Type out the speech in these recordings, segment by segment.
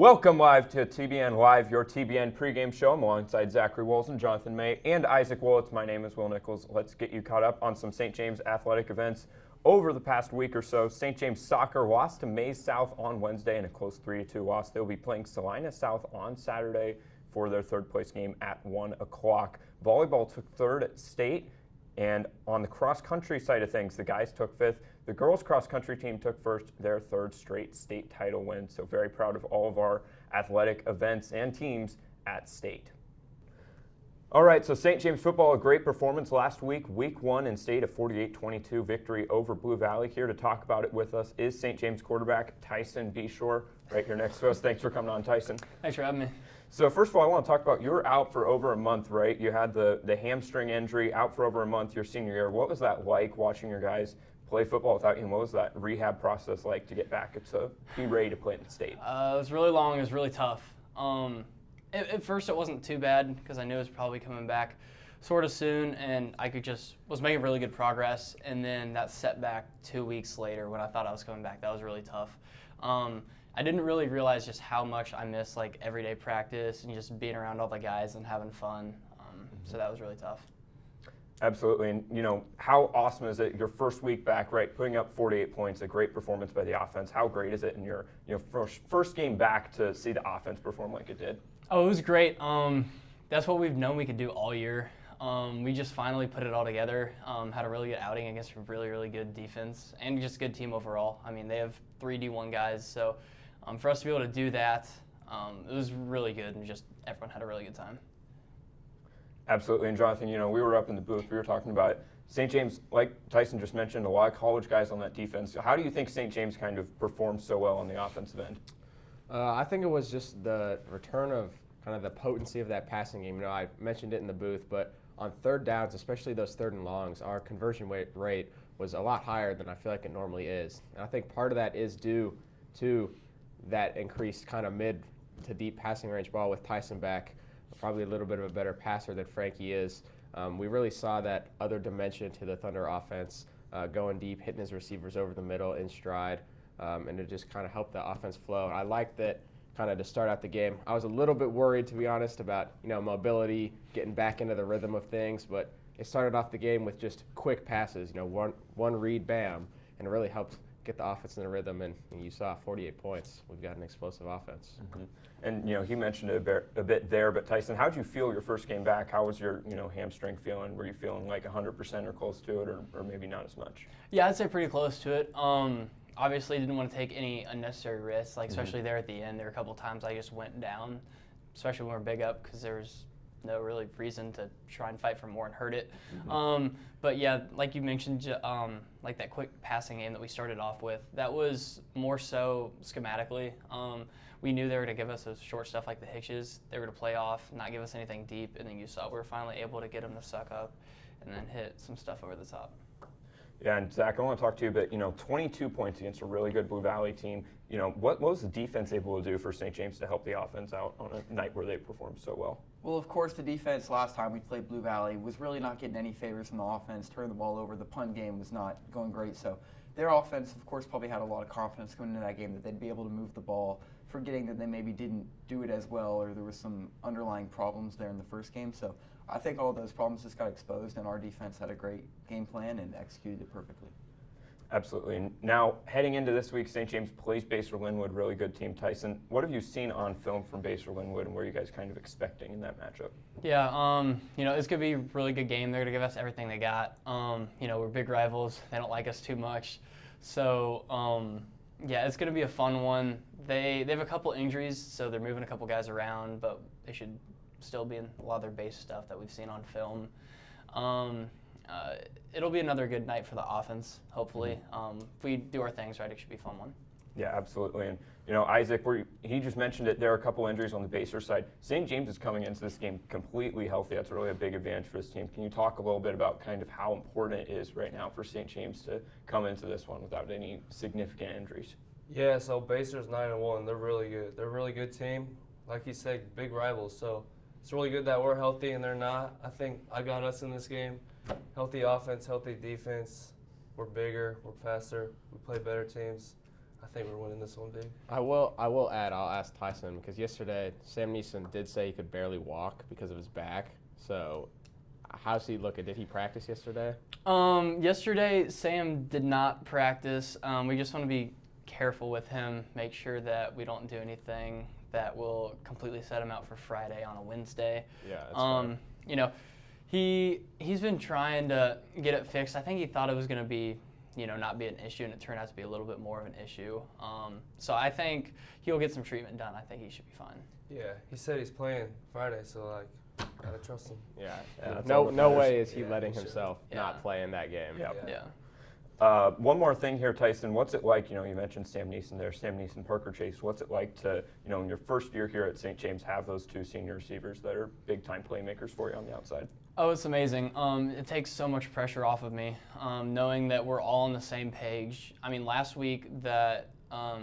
Welcome live to TBN Live, your TBN pregame show. I'm alongside Zachary Wolzen, Jonathan May, and Isaac Willits. My name is Will Nichols. Let's get you caught up on some St. James athletic events over the past week or so. St. James soccer lost to Mays South on Wednesday in a close 3-2 loss. They'll be playing Salina South on Saturday for their third place game at 1 o'clock. Volleyball took third at state. And on the cross-country side of things, the guys took fifth. The girls' cross-country team took first, their third straight state title win. So very proud of all of our athletic events and teams at state. All right, so St. James football, a great performance last week. Week 1 in state, a 48-22 victory over Blue Valley. Here to talk about it with us is St. James quarterback Tyson Basehor, right here next to us. Thanks for coming on, Tyson. Thanks for having me. So first of all, I want to talk about, you were out for over a month, right? You had the hamstring injury, out for over a month your senior year. What was that like, watching your guys play football without you? And what was that rehab process like to get back to be ready to play in the state? It was really long. It was really tough. At first, it wasn't too bad because I knew it was probably coming back sort of soon, and I was making really good progress. And then that setback 2 weeks later when I thought I was coming back, that was really tough. I didn't really realize just how much I missed like everyday practice and just being around all the guys and having fun. So that was really tough. Absolutely, and you know, how awesome is it your first week back, right? Putting up 48 points, a great performance by the offense. How great is it in your first game back to see the offense perform like it did? Oh, it was great. That's what we've known we could do all year. We just finally put it all together. Had a really good outing against a really, really good defense and just a good team overall. I mean, they have 3 D1 guys, so for us to be able to do that, it was really good, and just everyone had a really good time. Absolutely, and Jonathan, you know, we were up in the booth, we were talking about it. St. James, like Tyson just mentioned, a lot of college guys on that defense. So how do you think St. James kind of performed so well on the offensive end? I think it was just the return of kind of the potency of that passing game. You know, I mentioned it in the booth, but on third downs, especially those third and longs, our conversion rate was a lot higher than I feel like it normally is. And I think part of that is due to that increased kind of mid to deep passing range ball with Tyson back, probably a little bit of a better passer than Frankie is. We really saw that other dimension to the Thunder offense, going deep, hitting his receivers over the middle in stride, and it just kind of helped the offense flow. And I liked that kind of to start out the game. I was a little bit worried, to be honest, about mobility, getting back into the rhythm of things, but it started off the game with just quick passes, one read, bam, and it really helped get the offense in the rhythm, and you saw 48 points. We've got an explosive offense. Mm-hmm. And he mentioned it a bit there, but Tyson, how did you feel your first game back? How was your hamstring feeling? Were you feeling like 100% or close to it, or maybe not as much? Yeah, I'd say pretty close to it. Obviously didn't want to take any unnecessary risks, like especially there at the end. There were a couple times I just went down, especially when we were big up, because there was no really reason to try and fight for more and hurt it. Mm-hmm. But yeah, like you mentioned, like that quick passing game that we started off with, that was more so schematically. We knew they were to give us those short stuff like the hitches. They were to play off, not give us anything deep, and then you saw we were finally able to get them to suck up and then hit some stuff over the top. Yeah, and Zach, I want to talk to you, but 22 points against a really good Blue Valley team. What was the defense able to do for St. James to help the offense out on a night where they performed so well? Well, of course, the defense last time we played Blue Valley was really not getting any favors from the offense, turning the ball over. The punt game was not going great, so their offense, of course, probably had a lot of confidence going into that game that they'd be able to move the ball, forgetting that they maybe didn't do it as well or there was some underlying problems there in the first game. So I think all those problems just got exposed, and our defense had a great game plan and executed it perfectly. Absolutely. And now, heading into this week, St. James plays Basehor-Linwood, really good team. Tyson, what have you seen on film from Basehor-Linwood, and what are you guys kind of expecting in that matchup? Yeah, it's going to be a really good game. They're going to give us everything they got. We're big rivals. They don't like us too much. So, yeah, it's going to be a fun one. They have a couple injuries, so they're moving a couple guys around, but they should still be in a lot of their base stuff that we've seen on film. It'll be another good night for the offense, hopefully. If we do our things right, it should be a fun one. Yeah, absolutely. And, Isaac, he just mentioned it, there are a couple injuries on the Basehor side. St. James is coming into this game completely healthy. That's really a big advantage for this team. Can you talk a little bit about kind of how important it is right now for St. James to come into this one without any significant injuries? Yeah, so Basehor's 9-1. They're really good. They're a really good team. Like you said, big rivals. So it's really good that we're healthy and they're not. I think I got us in this game. Healthy offense, healthy defense. We're bigger, we're faster, we play better teams. I think we're winning this one big. I will add, I'll ask Tyson, because yesterday Sam Neeson did say he could barely walk because of his back. So how's he looking? Did he practice yesterday? Yesterday, Sam did not practice. We just want to be careful with him, make sure that we don't do anything that will completely set him out for Friday on a Wednesday. Yeah, that's fine. You know, he's been trying to get it fixed. I think he thought it was going to be, not be an issue, and it turned out to be a little bit more of an issue. So I think he'll get some treatment done. I think he should be fine. Yeah, he said he's playing Friday, so gotta trust him. Yeah. that's No all that no matters. way is he Yeah, letting he should. himself Yeah. not play in that game. Yeah. Yeah. One more thing here, Tyson. What's it like? You mentioned Sam Neeson there, Sam Neeson, Parker Chase. What's it like to, in your first year here at St. James, have those two senior receivers that are big time playmakers for you on the outside? Oh, it's amazing. It takes so much pressure off of me, knowing that we're all on the same page. I mean, last week that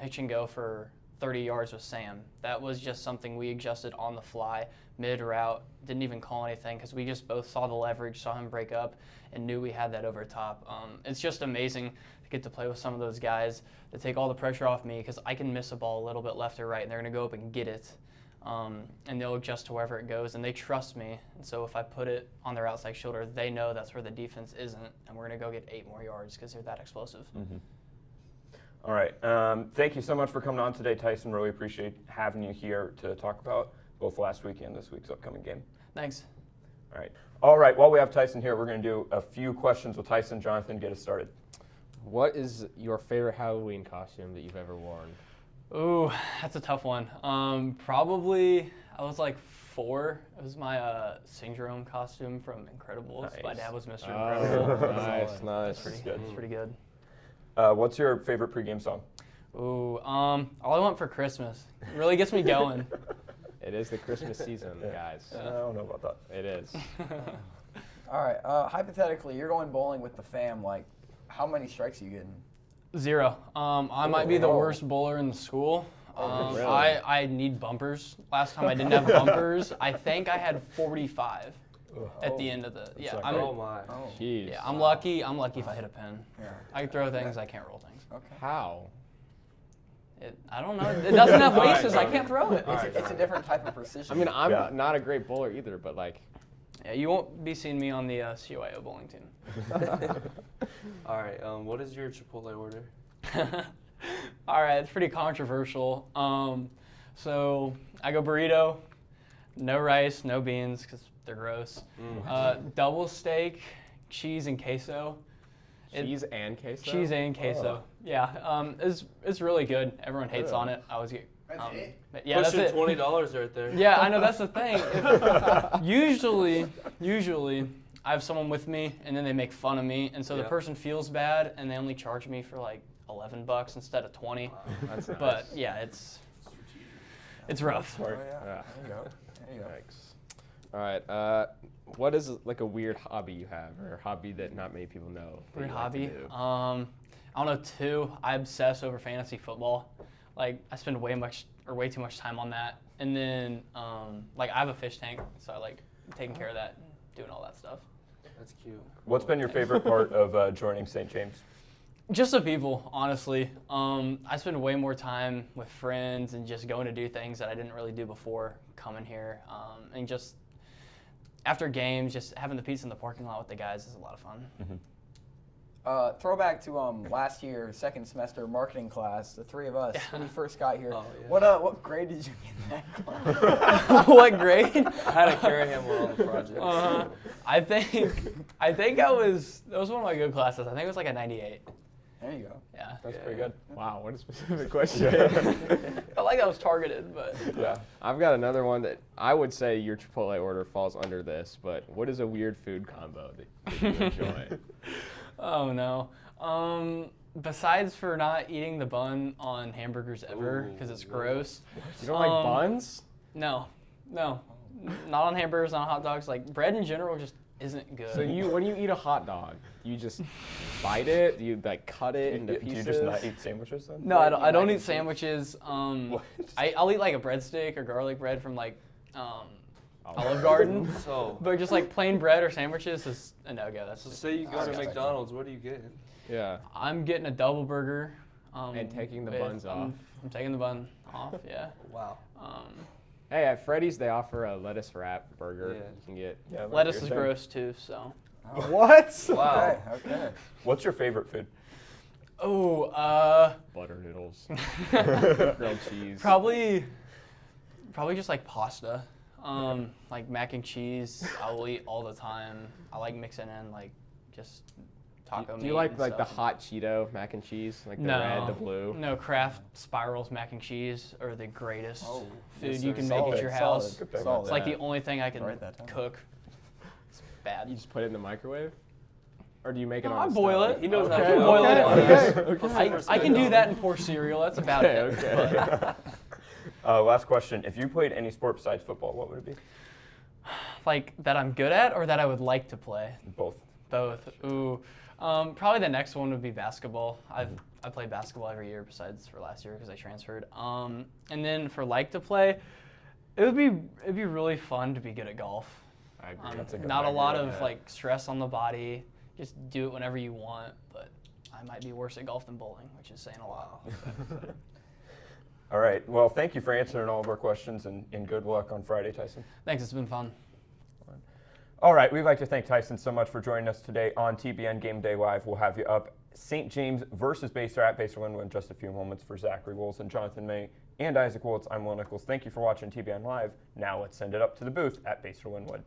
hitch and go for 30 yards with Sam, that was just something we adjusted on the fly, mid-route, didn't even call anything because we just both saw the leverage, saw him break up, and knew we had that over top. It's just amazing to get to play with some of those guys to take all the pressure off me because I can miss a ball a little bit left or right, and they're going to go up and get it. And they'll adjust to wherever it goes, and they trust me. And so if I put it on their outside shoulder, they know that's where the defense isn't, and we're going to go get 8 more yards because they're that explosive. Mm-hmm. All right. Thank you so much for coming on today, Tyson. Really appreciate having you here to talk about both last week and this week's upcoming game. Thanks. All right. All right. While we have Tyson here, we're going to do a few questions with Tyson. Jonathan, get us started. What is your favorite Halloween costume that you've ever worn? Ooh, that's a tough one. Probably, I was like 4. It was my Syndrome costume from Incredibles. Nice. My dad was Mr. Oh, Incredible. nice. That's pretty good. That's pretty good. What's your favorite pregame song? Ooh, All I Want for Christmas. It really gets me going. It is the Christmas season, guys. I don't know about that. It is. All right. Hypothetically, you're going bowling with the fam. Like, how many strikes are you getting? 0. I might be the Oh. worst bowler in the school. Really? I need bumpers. Last time I didn't have bumpers. I think I had 45 at the end of the. Yeah, not I'm, Oh my. Oh. Jeez. yeah, I'm lucky. I'm lucky if I hit a pin. Yeah. I can throw things. I can't roll things. Okay. How? I don't know. It doesn't have All right, laces. I Jonathan. can't throw it. It's a different type of precision. I mean, I'm Yeah. not a great bowler either, but like, Yeah, you won't be seeing me on the CYO bowling team. All right. What is your Chipotle order? All right, it's pretty controversial. So I go burrito, no rice, no beans because they're gross. Double steak, cheese and queso. cheese and queso? Cheese and queso. Yeah, it's really good. Everyone hates on it. I always get. That's it? Yeah, that's Pushing it. $20 right there. Yeah, I know that's the thing. Usually, I have someone with me, and then they make fun of me, and so the Yeah. person feels bad, and they only charge me for like $11 instead of 20. That's nice. But yeah, it's rough. Oh, yeah. Yeah. There you go. There you go. Yikes. All right. What is like a weird hobby you have, or a hobby that not many people know? that Weird you like to hobby. do? I don't know. 2. I obsess over fantasy football. Like I spend way too much time on that. And then like I have a fish tank, so I like taking care of that, and doing all that stuff. That's cute. What's been your favorite part of joining St. James? Just the people, honestly. I spend way more time with friends and just going to do things that I didn't really do before coming here. And just after games, just having the pizza in the parking lot with the guys is a lot of fun. Throwback to last year, second semester marketing class, the 3 of us, when you first got here. Oh, yeah. What grade did you get in that class? What grade? I had to carry him with all the projects. I think that was one of my good classes. I think it was like a 98. There you go. Yeah. That's Yeah. pretty good. Wow, what a specific question. I felt like I was targeted, but Yeah. I've got another one that I would say your Chipotle order falls under this, but what is a weird food combo that you enjoy? oh no. Besides for not eating the bun on hamburgers ever because it's gross. You don't like buns? No, not on hamburgers, not on hot dogs. Like bread in general just isn't good. So when you eat a hot dog, you just bite it? Do you like cut it into Do pieces? you just not eat sandwiches then? No, I don't. I don't Mac eat and cheese. sandwiches. What? I'll eat like a breadstick or garlic bread from like Olive Garden, So but just like plain bread or sandwiches is a no-go. That's So just, say you go to Okay. McDonald's, what do you get? Yeah. I'm getting a double burger, And taking the with- buns off. I'm taking the bun off. Yeah. Wow. Hey, at Freddy's they offer a lettuce wrap burger. Yeah. You can get. Yeah, that's Lettuce your is thing. gross too. So. What? Wow. Okay. What's your favorite food? Oh, Butter noodles, grilled cheese. probably just like pasta. Like mac and cheese, I will eat all the time. I like mixing in like just taco meat. Do you like and the stuff. hot Cheeto mac and cheese, like the No. red, the blue? No, Kraft Spirals mac and cheese are the greatest Oh, food yes, you sir. can make at your house. Good pick. Solid. It's like the only thing I can Write that down. cook. It's bad. You just put it in the microwave, or do you make it No, on? I the boil stove? it. He knows how Okay, to boil it okay, in okay, okay. I can do that and pour cereal. That's about Okay, it. okay. Last question. If you played any sport besides football, what would it be? Like that I'm good at or that I would like to play? Both. Both. Ooh. Probably the next one would be basketball. I played basketball every year besides for last year because I transferred. And then for like to play, it'd be really fun to be good at golf. I agree. That's a good Not a one. lot Yeah. of like stress on the body. Just do it whenever you want. But I might be worse at golf than bowling, which is saying a lot. All right. Well, thank you for answering all of our questions, and good luck on Friday, Tyson. Thanks. It's been fun. All right. We'd like to thank Tyson so much for joining us today on TBN Gameday Live. We'll have you up St. James versus Basehor at Basehor-Linwood in just a few moments. For Zachary Wilson, Jonathan May, and Isaac Wiltz, I'm Will Nichols. Thank you for watching TBN Live. Now let's send it up to the booth at Basehor-Linwood.